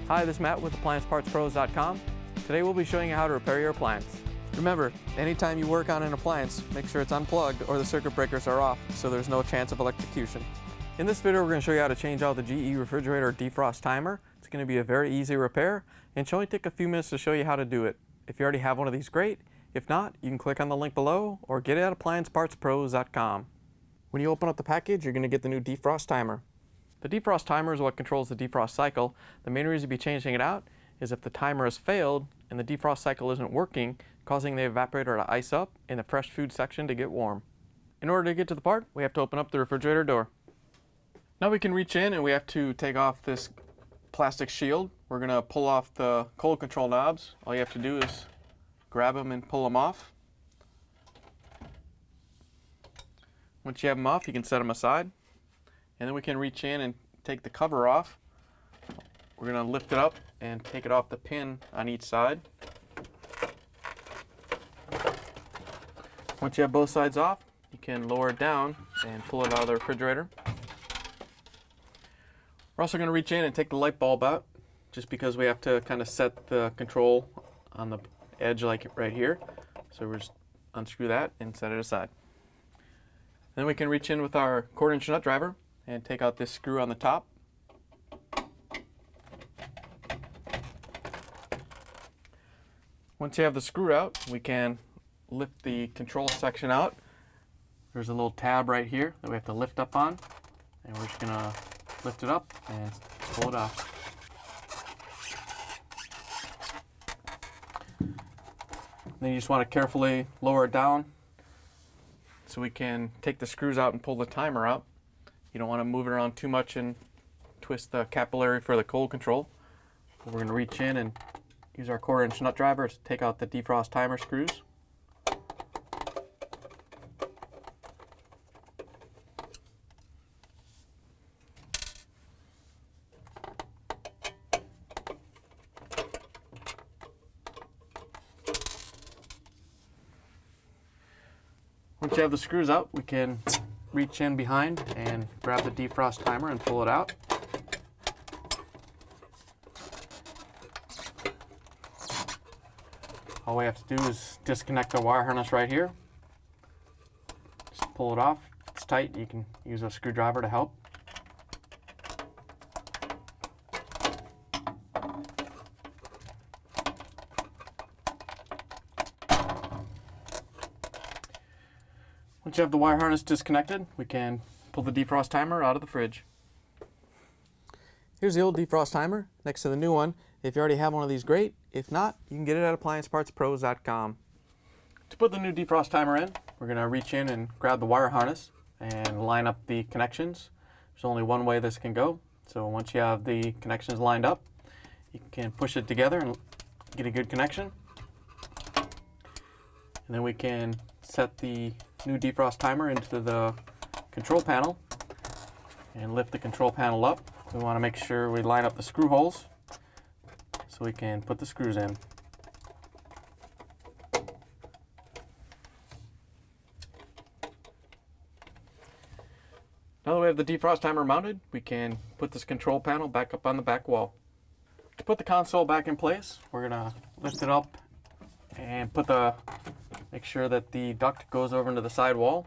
Hi, this is Matt with AppliancePartsPros.com. Today we'll be showing you how to repair your appliance. Remember, anytime you work on an appliance, make sure it's unplugged or the circuit breakers are off so there's no chance of electrocution. In this video we're going to show you how to change out the GE Refrigerator Defrost Timer. It's going to be a very easy repair and should only take a few minutes to show you how to do it. If you already have one of these, great. If not, you can click on the link below or get it at AppliancePartsPros.com. When you open up the package, you're going to get the new defrost timer. The defrost timer is what controls the defrost cycle. The main reason you'd be changing it out is if the timer has failed and the defrost cycle isn't working, causing the evaporator to ice up and the fresh food section to get warm. In order to get to the part, we have to open up the refrigerator door. Now we can reach in and we have to take off this plastic shield. We're going to pull off the cold control knobs. All you have to do is grab them and pull them off. Once you have them off, you can set them aside. And then we can reach in and take the cover off. We're going to lift it up and take it off the pin on each side. Once you have both sides off, you can lower it down and pull it out of the refrigerator. We're also going to reach in and take the light bulb out, just because we have to kind of set the control on the edge like right here. So we'll just unscrew that and set it aside. Then we can reach in with our 1/4" nut driver and take out this screw on the top. Once you have the screw out, we can lift the control section out. There's a little tab right here that we have to lift up on, and we're just going to lift it up and pull it off. Then you just want to carefully lower it down so we can take the screws out and pull the timer out. You don't want to move it around too much and twist the capillary for the cold control. We're going to reach in and use our 1/4" nut driver to take out the defrost timer screws. Once you have the screws out, we can reach in behind and grab the defrost timer and pull it out. All we have to do is disconnect the wire harness right here. Just pull it off. If it's tight, you can use a screwdriver to help. Once you have the wire harness disconnected, we can pull the defrost timer out of the fridge. Here's the old defrost timer next to the new one. If you already have one of these, great. If not, you can get it at AppliancePartsPros.com. To put the new defrost timer in, we're going to reach in and grab the wire harness and line up the connections. There's only one way this can go. So once you have the connections lined up, you can push it together and get a good connection. And then we can set the new defrost timer into the control panel and lift the control panel up. We want to make sure we line up the screw holes so we can put the screws in. Now that we have the defrost timer mounted, we can put this control panel back up on the back wall. To put the console back in place, we're going to lift it up and make sure that the duct goes over into the side wall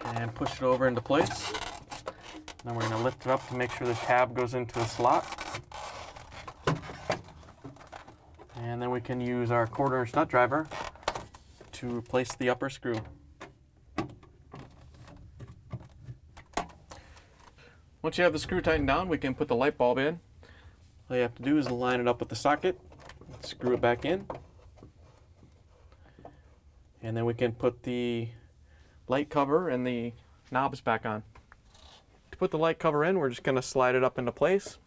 and push it over into place. Then we're going to lift it up to make sure the tab goes into the slot. And then we can use our 1/4" nut driver to replace the upper screw. Once you have the screw tightened down, we can put the light bulb in. All you have to do is line it up with the socket, screw it back in, and then we can put the light cover and the knobs back on. To put the light cover in, we're just going to slide it up into place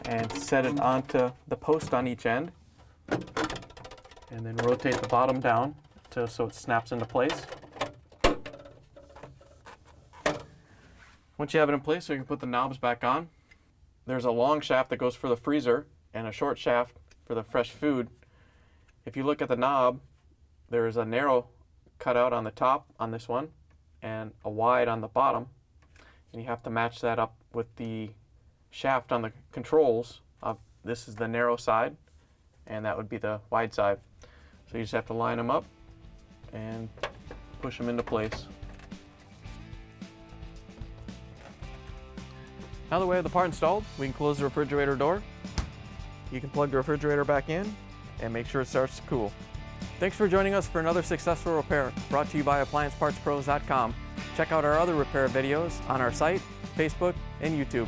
and set it onto the post on each end, and then rotate the bottom down so it snaps into place. Once you have it in place, we can put the knobs back on. There's a long shaft that goes for the freezer and a short shaft for the fresh food. If you look at the knob, there's a narrow cutout on the top on this one and a wide on the bottom, and you have to match that up with the shaft on the controls. This is the narrow side, and that would be the wide side. So you just have to line them up and push them into place. Now that we have the part installed, we can close the refrigerator door. You can plug the refrigerator back in and make sure it starts to cool. Thanks for joining us for another successful repair brought to you by AppliancePartsPros.com. Check out our other repair videos on our site, Facebook, and YouTube.